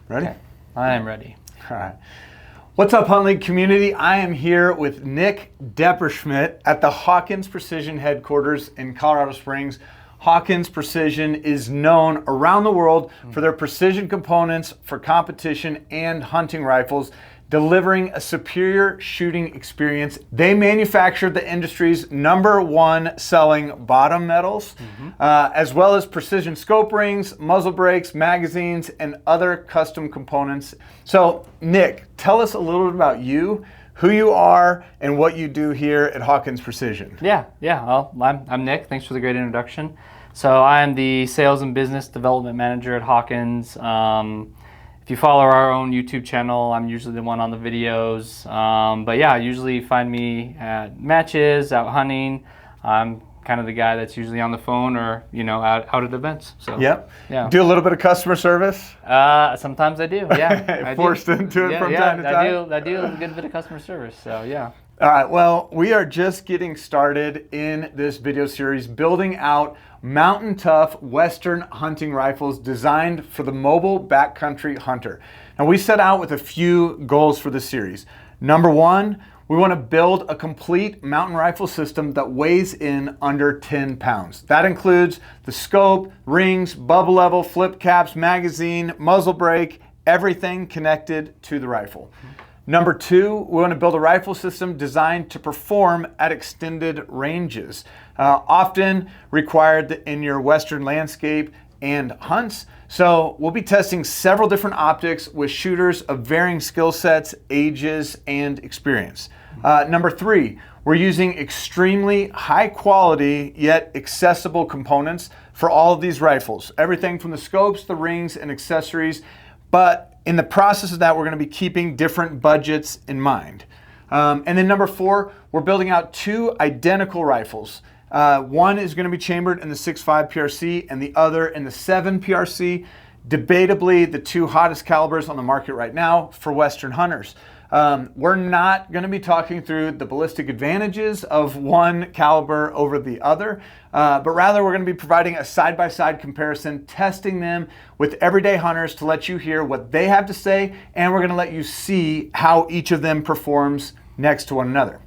Ready? Okay. I am ready. All right. What's up, Hunt League community? I am here with Nick Depperschmidt at the Hawkins Precision headquarters in Colorado Springs. Hawkins Precision is known around the world for their precision components for competition and hunting rifles, delivering a superior shooting experience. They manufacture the industry's #1 selling bottom metals, as well as precision scope rings, muzzle brakes, magazines, and other custom components. So, Nick, tell us a little bit about you, who you are, and what you do here at Hawkins Precision. Yeah. Well, I'm Nick. Thanks for the great introduction. So I'm the Sales and Business Development Manager at Hawkins. If you follow our own YouTube channel, I'm usually the one on the videos. But yeah, usually find me at matches, out hunting. I'm kind of the guy that's usually on the phone or, out at events. So Yep. Yeah. Do a little bit of customer service? Sometimes I do, yeah. Forced into it from time to time? I do a good bit of customer service, so yeah. All right, well, we are just getting started in this video series building out mountain tough Western hunting rifles designed for the mobile backcountry hunter. Now, we set out with a few goals for this series. Number one, we want to build a complete mountain rifle system that weighs in under 10 pounds. That includes the scope, rings, bubble level, flip caps, magazine, muzzle brake, everything connected to the rifle. Number two, we want to build a rifle system designed to perform at extended ranges, often required in your Western landscape and hunts. So we'll be testing several different optics with shooters of varying skill sets, ages, and experience. Number three, we're using extremely high quality yet accessible components for all of these rifles. Everything from the scopes, the rings, and accessories. But in the process of that, we're going to be keeping different budgets in mind. And then number four, we're building out two identical rifles. One is going to be chambered in the 6.5 PRC and the other in the 7 PRC. Debatably, the two hottest calibers on the market right now for Western hunters. We're not going to be talking through the ballistic advantages of one caliber over the other, but rather we're going to be providing a side-by-side comparison, testing them with everyday hunters to let you hear what they have to say, and we're going to let you see how each of them performs next to one another.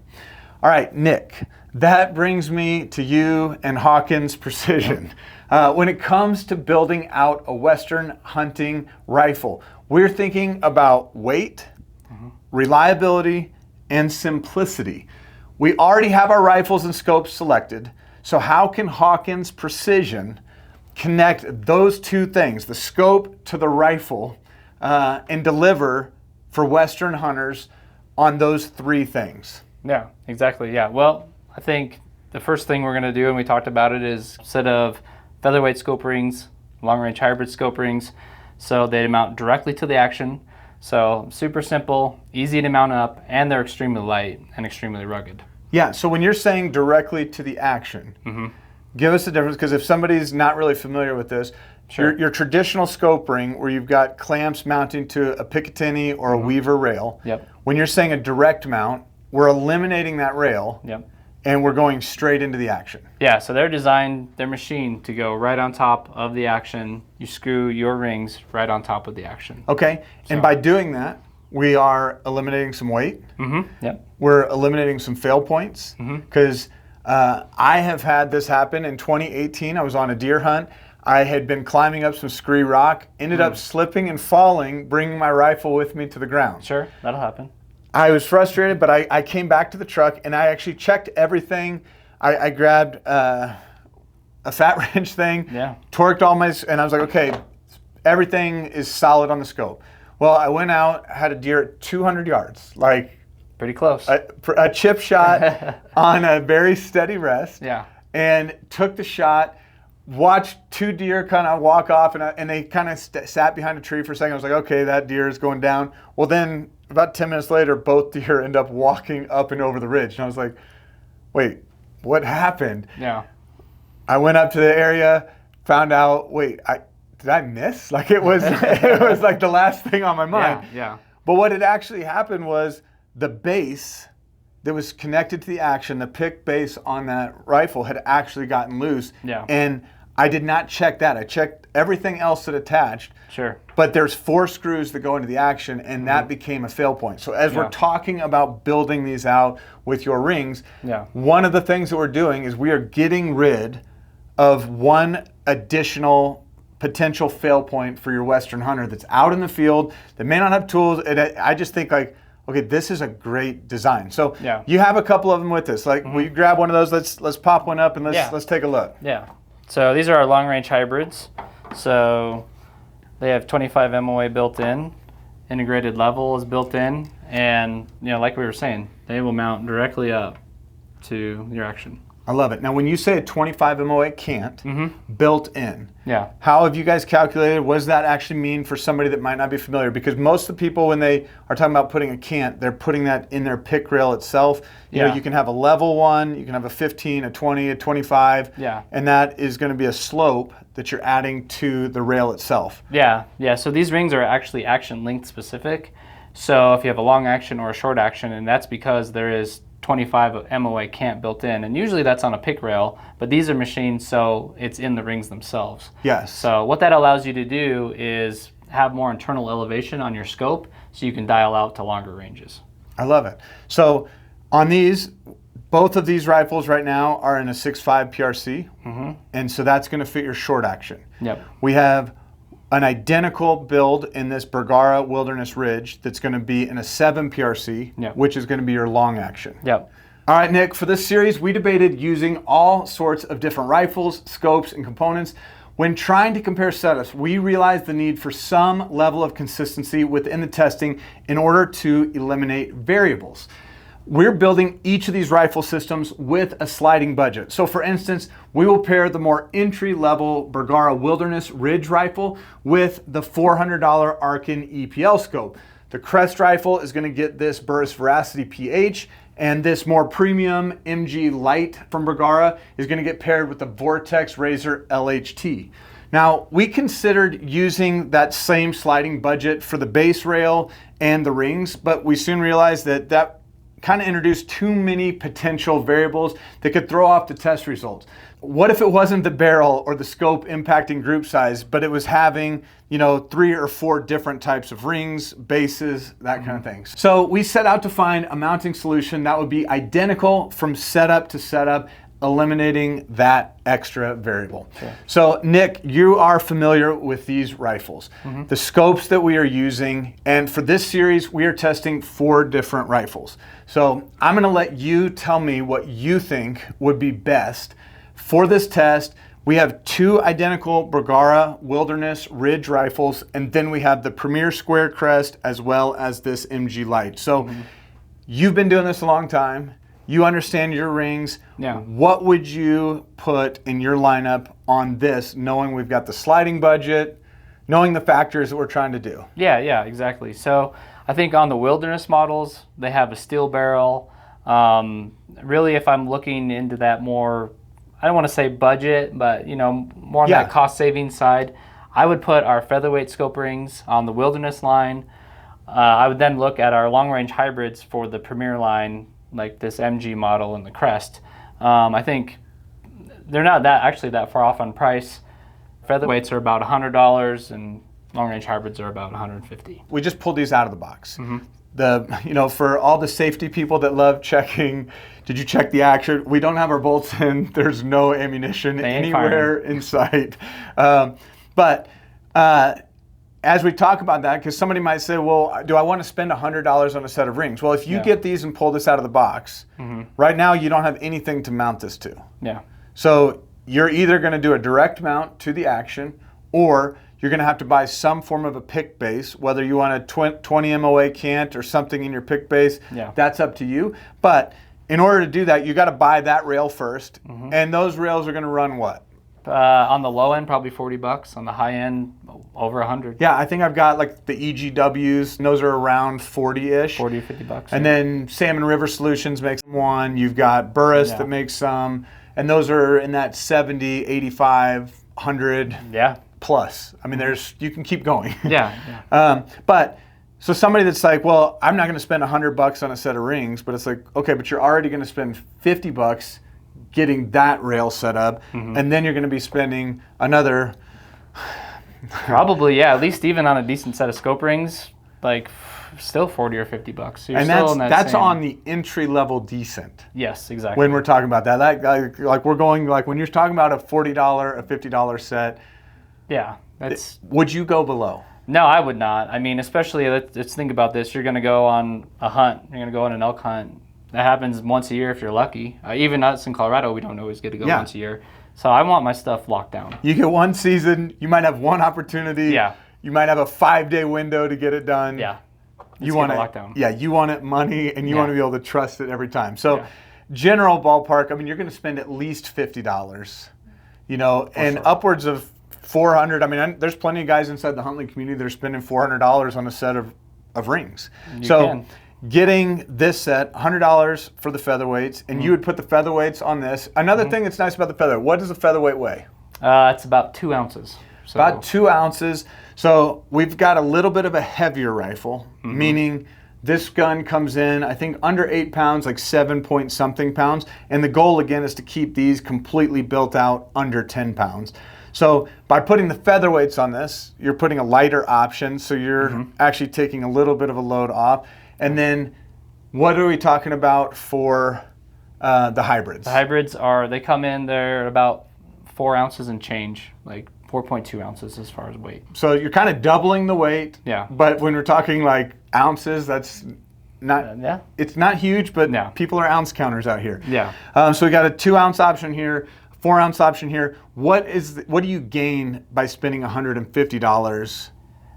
All right, Nick, that brings me to you and Hawkins Precision. When it comes to building out a Western hunting rifle, we're thinking about weight, reliability, and simplicity. We already have our rifles and scopes selected, so how can Hawkins Precision connect those two things, the scope to the rifle, and deliver for Western hunters on those three things? Yeah, exactly, yeah. Well, I think the first thing we're gonna do, and we talked about it, is a set of featherweight scope rings, long-range hybrid scope rings, so they mount directly to the action. So super simple, easy to mount up, and they're extremely light and extremely rugged. Yeah, so when you're saying directly to the action, give us the difference, because if somebody's not really familiar with this, Sure. your traditional scope ring where you've got clamps mounting to a Picatinny or a Weaver rail, Yep. when you're saying a direct mount, we're eliminating that rail Yep. and we're going straight into the action. Yeah, so they're machined to go right on top of the action. You screw your rings right on top of the action. Okay, and by doing that, we are eliminating some weight. Yep. We're eliminating some fail points, because I have had this happen in 2018. I was on a deer hunt. I had been climbing up some scree rock, ended up slipping and falling, bringing my rifle with me to the ground. Sure, that'll happen. I was frustrated, but I came back to the truck and I actually checked everything. I grabbed a fat wrench thing, torqued all my, and I was like, okay, everything is solid on the scope. Well, I went out, had a deer at 200 yards, like pretty close. A chip shot on a very steady rest. Yeah. And took the shot, watched two deer kind of walk off, and they kind of sat behind a tree for a second. I was like, okay, that deer is going down. Well, then about 10 minutes later, both deer end up walking up and over the ridge. And I was like, wait, what happened? Yeah. I went up to the area, found out, wait, did I miss? Like it was like the last thing on my mind. Yeah. But what had actually happened was the base that was connected to the action, the pick base on that rifle had actually gotten loose. Yeah. And I did not check that. I checked everything else that attached. Sure. But there's 4 screws that go into the action, and that became a fail point. So as we're talking about building these out with your rings, one of the things that we're doing is we are getting rid of one additional potential fail point for your Western hunter that's out in the field, that may not have tools. And I just think like, okay, this is a great design. So you have a couple of them with us. Like, will you grab one of those? Let's pop one up and let's take a look. Yeah. So these are our long range hybrids. So they have 25 MOA built in, integrated level is built in, and like we were saying, they will mount directly up to your action. I love it. Now, when you say a 25 MOA cant built in, how have you guys calculated? What does that actually mean for somebody that might not be familiar? Because most of the people, when they are talking about putting a cant, they're putting that in their pick rail itself. You know, you can have a level one, you can have a 15, a 20, a 25, and that is going to be a slope that you're adding to the rail itself. Yeah. So these rings are actually action length specific. So if you have a long action or a short action, and that's because there is 25 MOA cant built in, and usually that's on a pick rail, but these are machined so it's in the rings themselves. Yes. So what that allows you to do is have more internal elevation on your scope so you can dial out to longer ranges. I love it. So on these, both of these rifles right now are in a 6.5 PRC, and so that's going to fit your short action. Yep. We have an identical build in this Bergara Wilderness Ridge that's going to be in a 7 PRC, which is going to be your long action. Yep. All right, Nick, for this series, we debated using all sorts of different rifles, scopes, and components. When trying to compare setups, we realized the need for some level of consistency within the testing in order to eliminate variables. We're building each of these rifle systems with a sliding budget. So for instance, we will pair the more entry-level Bergara Wilderness Ridge rifle with the $400 Arkin EPL scope. The Crest rifle is going to get this Burris Veracity PH, and this more premium MG Light from Bergara is going to get paired with the Vortex Razor LHT. Now, we considered using that same sliding budget for the base rail and the rings, but we soon realized that kind of introduced too many potential variables that could throw off the test results. What if it wasn't the barrel or the scope impacting group size, but it was having, 3 or 4 different types of rings, bases, that kind of thing. So we set out to find a mounting solution that would be identical from setup to setup, eliminating that extra variable. Sure. So Nick, you are familiar with these rifles, the scopes that we are using, and for this series, we are testing 4 different rifles. So I'm gonna let you tell me what you think would be best for this test. We have 2 identical Bergara Wilderness Ridge rifles, and then we have the Premier Square Crest as well as this MG Light. So you've been doing this a long time. You understand your rings. What would you put in your lineup on this, knowing we've got the sliding budget, knowing the factors that we're trying to do? Yeah, exactly. So I think on the Wilderness models, they have a steel barrel. Really, if I'm looking into that more, I don't want to say budget, but more on that cost saving side, I would put our featherweight scope rings on the Wilderness line. I would then look at our long range hybrids for the Premier line, like this MG model and the Crest. I think they're not that far off on price. Featherweights are about $100 and long range hybrids are about $150. We just pulled these out of the box. For all the safety people that love checking, did you check the action? We don't have our bolts in. There's no ammunition anywhere in sight. But as we talk about that, because somebody might say, well, do I want to spend $100 on a set of rings? Well, if you get these and pull this out of the box, right now you don't have anything to mount this to. So you're either going to do a direct mount to the action, or you're going to have to buy some form of a pick base, whether you want a 20 MOA cant or something in your pick base. That's up to you. But in order to do that, you got to buy that rail first, and those rails are going to run what? On the low end, probably $40. On the high end, over 100. Yeah, I think I've got like the EGWs, and those are around 40-ish. 40 to $50. And then Salmon River Solutions makes one. You've got Burris that makes some, and those are in that 70, 85, 100 plus. I mean, you can keep going. But so somebody that's like, well, I'm not going to spend $100 on a set of rings, but it's like, okay, but you're already going to spend $50 getting that rail set up, and then you're going to be spending another probably, yeah, at least even on a decent set of scope rings, like still 40 or 50 bucks. So you're and still that's on the entry level decent. Yes, exactly. When we're talking about that, like we're going, like when you're talking about a $40, a $50 set. Yeah, that's. Would you go below? No, I would not. I mean, especially let's think about this. You're going to go on a hunt. You're going to go on an elk hunt. That happens once a year if you're lucky. Even us in Colorado, we don't always get to go once a year. So I want my stuff locked down. You get one season. You might have one opportunity. Yeah. You might have a 5-day window to get it done. Yeah. You want it locked down. Yeah, you want it money, and you want to be able to trust it every time. So, general ballpark. I mean, you're going to spend at least $50. You know, and upwards of $400. I mean, there's plenty of guys inside the hunting community that are spending $400 on a set of rings. Getting this set, $100 for the featherweights, and you would put the featherweights on this. Another thing that's nice about the featherweight, what does a featherweight weigh? It's about 2 ounces. So. About 2 ounces. So we've got a little bit of a heavier rifle, meaning this gun comes in, I think, under 8 pounds, like 7 point something pounds. And the goal, again, is to keep these completely built out under 10 pounds. So by putting the featherweights on this, you're putting a lighter option, so you're actually taking a little bit of a load off. And then what are we talking about for the hybrids? The hybrids they come in, they're about 4 ounces and change, like 4.2 ounces as far as weight. So you're kind of doubling the weight. Yeah. But when we're talking like ounces, that's not, it's not huge, but people are ounce counters out here. Yeah. So we got a 2 ounce option here, 4 ounce option here. What do you gain by spending $150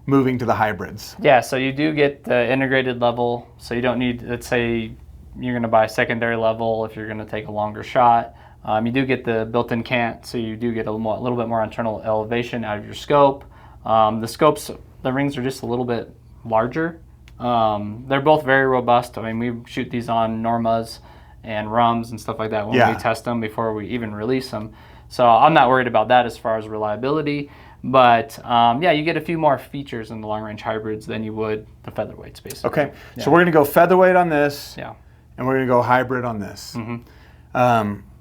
moving to the hybrids? Yeah, so you do get the integrated level. So you don't need, let's say you're going to buy a secondary level if you're going to take a longer shot. You do get the built-in cant, so you do get a little bit more internal elevation out of your scope. The rings are just a little bit larger. They're both very robust. I mean, we shoot these on Normas and Rums and stuff like that when we test them before we even release them. So I'm not worried about that as far as reliability. But you get a few more features in the long-range hybrids than you would the featherweights, basically. Okay, so we're going to go featherweight on this, and we're going to go hybrid on this.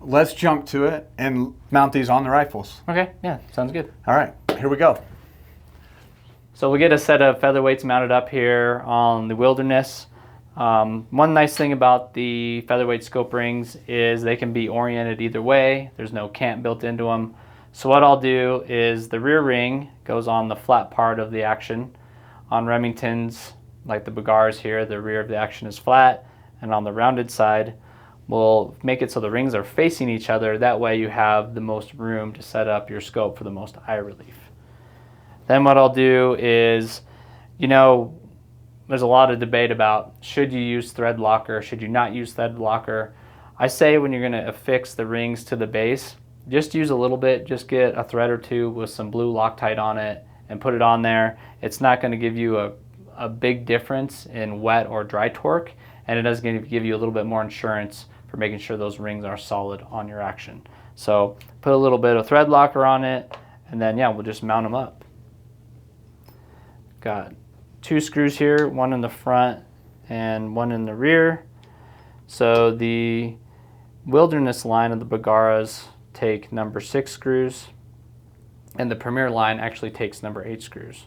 Let's jump to it and mount these on the rifles. Okay, yeah, sounds good. All right, here we go. So we get a set of featherweights mounted up here on the Wilderness. One nice thing about the featherweight scope rings is they can be oriented either way. There's no cant built into them. So what I'll do is the rear ring goes on the flat part of the action. On Remingtons, like the Bagars here, the rear of the action is flat, and on the rounded side, we'll make it so the rings are facing each other. That way you have the most room to set up your scope for the most eye relief. Then what I'll do is, there's a lot of debate about should you use thread locker, should you not use thread locker. I say when you're going to affix the rings to the base, just use a little bit, just get a thread or two with some blue Loctite on it and put it on there. It's not going to give you a big difference in wet or dry torque, and it is going to give you a little bit more insurance for making sure those rings are solid on your action. So put a little bit of thread locker on it, and then we'll just mount them up. Got 2 screws here, one in the front and one in the rear. So the Wilderness line of the Bagaras take number 6 screws, and the Premier line actually takes number 8 screws.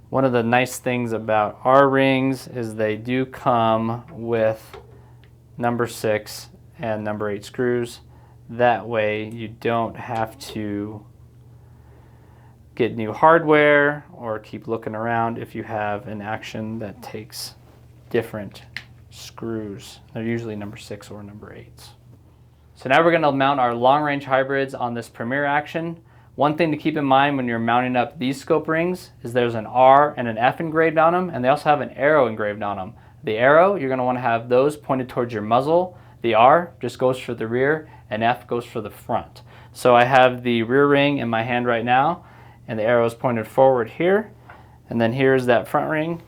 One of the nice things about our rings is they do come with number 6 and number 8 screws. That way you don't have to get new hardware or keep looking around if you have an action that takes different screws. They're usually number 6 or number 8s. So now we're going to mount our long-range hybrids on this Premier action. One thing to keep in mind when you're mounting up these scope rings is there's an R and an F engraved on them, and they also have an arrow engraved on them. The arrow, you're going to want to have those pointed towards your muzzle. The R just goes for the rear, and F goes for the front. So I have the rear ring in my hand right now, and the arrow is pointed forward here, and then here's that front ring.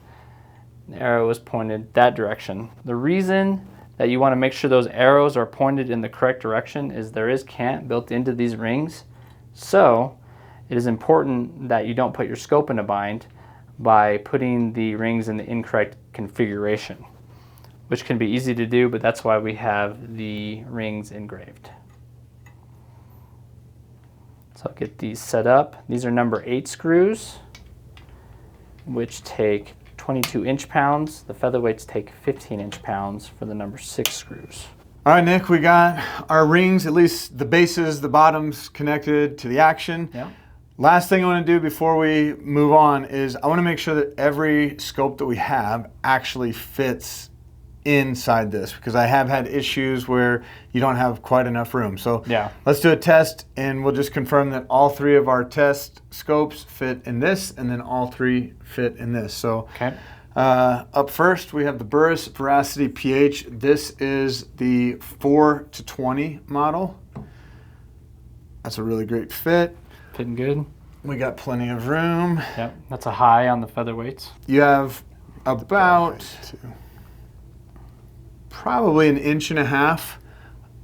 The arrow is pointed that direction. The reason that you want to make sure those arrows are pointed in the correct direction is there is cant built into these rings. So it is important that you don't put your scope in a bind by putting the rings in the incorrect configuration, which can be easy to do, but that's why we have the rings engraved. So I'll get these set up. These are number 8 screws, which take 22 inch-pounds. The featherweights take 15 inch-pounds for the number 6 screws. All right, Nick, we got our rings, at least the bases, the bottoms connected to the action. Yeah. Last thing I want to do before we move on is I want to make sure that every scope that we have actually fits inside this, because I have had issues where you don't have quite enough room. So Yeah. let's do a test, and we'll just confirm that all 3 of our test scopes fit in this, and then all 3 fit in this. So Okay. up first, we have the Burris Veracity PH. This is the 4 to 20 model. That's a really great fit. Fitting good. We got plenty of room. Yep. That's a high on the featherweights. You have about probably 1.5 inches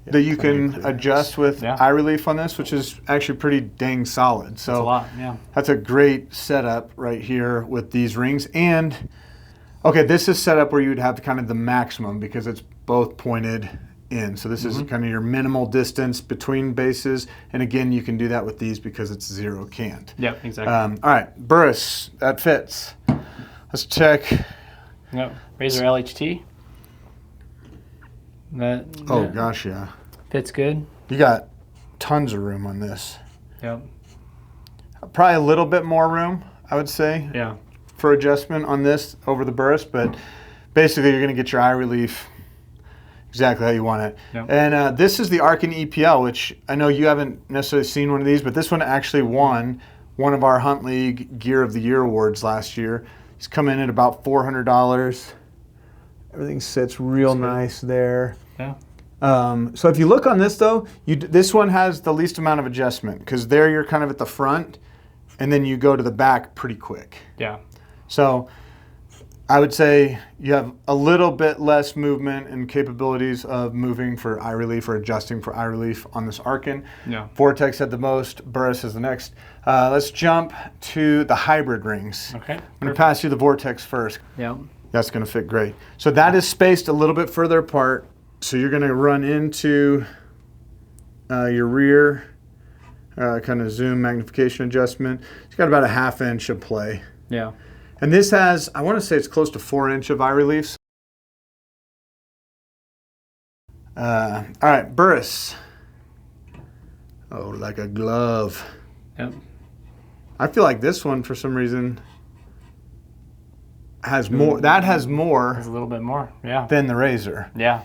that you can adjust with eye relief on this, which is actually pretty dang solid. So that's a lot, yeah. That's a great setup right here with these rings. And okay, this is set up where you would have kind of the maximum because it's both pointed in. So this is kind of your minimal distance between bases. And again, you can do that with these because it's 0 cant. Yep, exactly. All right, Burris, that fits. Let's check. Yep. Razor LHT. That Gosh, yeah. fits good. You got tons of room on this. Yep. Probably a little bit more room, I would say, Yeah. for adjustment on this over the Burris, but basically you're going to get your eye relief exactly how you want it. Yep. And this is the Arkin EPL, which I know you haven't necessarily seen one of these, but this one actually won one of our Hunt League Gear of the Year awards last year. He's come in at about $400. Everything sits real nice there. Yeah. So if you look on this though, this one has the least amount of adjustment because there you're kind of at the front and then you go to the back pretty quick. Yeah. So I would say you have a little bit less movement and capabilities of moving for eye relief or adjusting for eye relief on this Arkin. Yeah. Vortex had the most, Burris is the next. Let's jump to the hybrid rings. Okay. I'm going to pass you the Vortex first. Yeah. That's going to fit great. So that is spaced a little bit further apart. So you're going to run into your rear kind of zoom magnification adjustment. It's got about a 1/2 inch of play. Yeah. And this has, I want to say it's close to 4 inch of eye relief. All right, Burris. Oh, like a glove. Yep. I feel like this one, for some reason, has more. That has more There's a little bit more. Yeah. than the Razor. Yeah.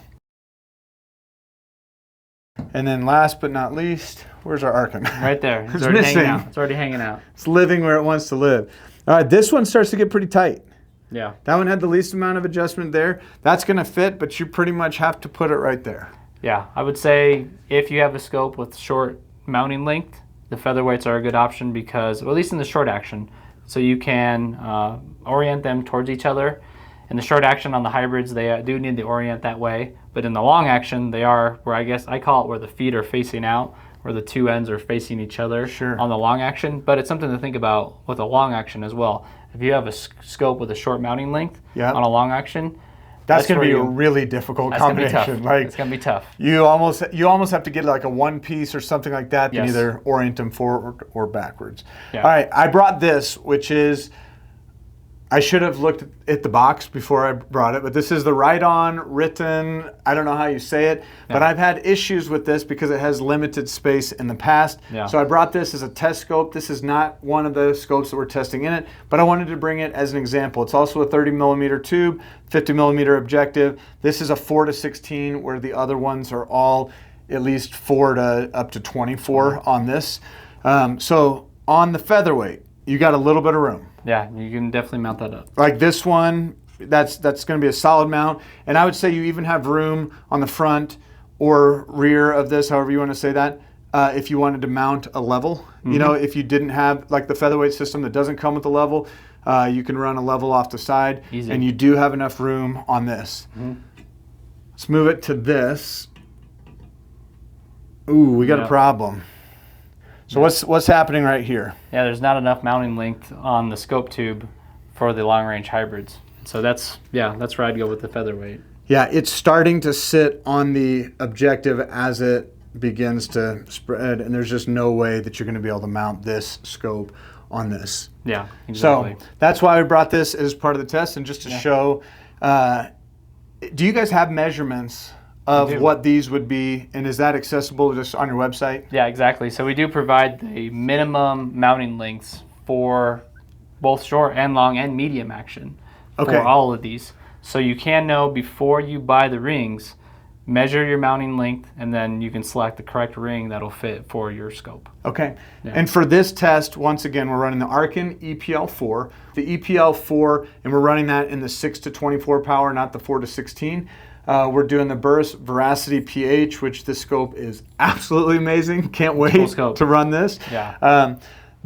And then last but not least, where's our Arkin? Right there. It's It's already missing. hanging out. It's already hanging out. It's living where it wants to live. All right, this one starts to get pretty tight. Yeah. That one had the least amount of adjustment there. That's going to fit, but you pretty much have to put it right there. Yeah. I would say if you have a scope with short mounting length, the featherweights are a good option because, well, at least in the short action, so you can orient them towards each other. In the short action on the hybrids, they do need to orient that way, but in the long action, they are where I guess I call it where the feet are facing out, where the two ends are facing each other on the long action. But it's something to think about with a long action as well. If you have a scope with a short mounting length on a long action, that's going to be a really difficult combination. Like, it's going to be tough. You almost have to get like a one piece or something like that, and Yes. either orient them forward or backwards. Yeah. All right, I brought this, which is, I should have looked at the box before I brought it, but this is the Ride-On Written, I don't know how you say it, but I've had issues with this because it has limited space in the past. Yeah. So I brought this as a test scope. This is not one of the scopes that we're testing in it, but I wanted to bring it as an example. It's also a 30 millimeter tube, 50 millimeter objective. This is a 4 to 16, where the other ones are all at least 4 to up to 24 on this. So on the featherweight, you got a little bit of room. Yeah, you can definitely mount that up. Like this one, that's going to be a solid mount. And I would say you even have room on the front or rear of this, however you want to say that, if you wanted to mount a level. You know, if you didn't have like the featherweight system that doesn't come with a level, you can run a level off the side. Easy. And you do have enough room on this. Let's move it to this. Ooh, we got a problem. So what's happening right here? Yeah, there's not enough mounting length on the scope tube for the long range hybrids. So that's where I'd go with the featherweight. Yeah, it's starting to sit on the objective as it begins to spread, and there's just no way that you're going to be able to mount this scope on this. Yeah, exactly. So that's why we brought this as part of the test, and just to show. Do you guys have measurements of what these would be, and is that accessible just on your website? Yeah, exactly. So we do provide the minimum mounting lengths for both short and long and medium action for all of these. So you can know before you buy the rings, measure your mounting length, and then you can select the correct ring that'll fit for your scope. Okay. Yeah. And for this test, once again, we're running the Arkin EPL4. The EPL4, and we're running that in the 6 to 24 power, not the 4 to 16. We're doing the Burst Veracity PH, which this scope is absolutely amazing. Can't wait to run this. Yeah.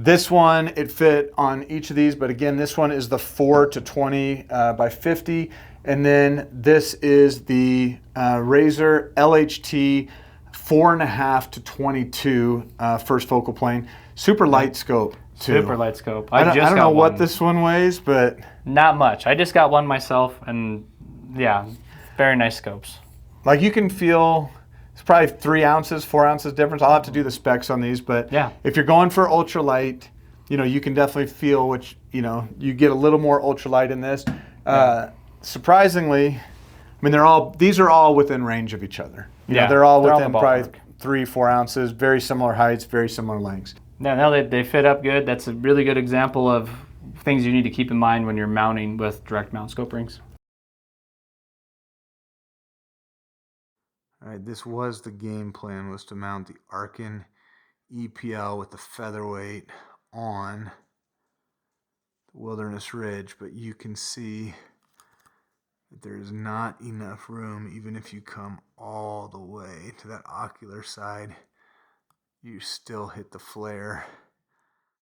This one, it fit on each of these, but again, this one is the 4 to 20 by 50. And then this is the Razor LHT 4.5 to 22 first focal plane. Super light scope, too. Super light scope. I don't know what this one weighs, but... Not much. I just got one myself, and yeah, very nice scopes. Like you can feel... It's probably 3 ounces, 4 ounces difference. I'll have to do the specs on these, but if you're going for ultralight, you can definitely feel which, you get a little more ultralight in this. Surprisingly, I mean, these are all within range of each other. They're all within probably 3-4 ounces, very similar heights, very similar lengths. Yeah, now they fit up good. That's a really good example of things you need to keep in mind when you're mounting with direct mount scope rings. All right, this was the game plan, was to mount the Arkin EPL with the featherweight on the Wilderness Ridge, but you can see that there is not enough room. Even if you come all the way to that ocular side, you still hit the flare.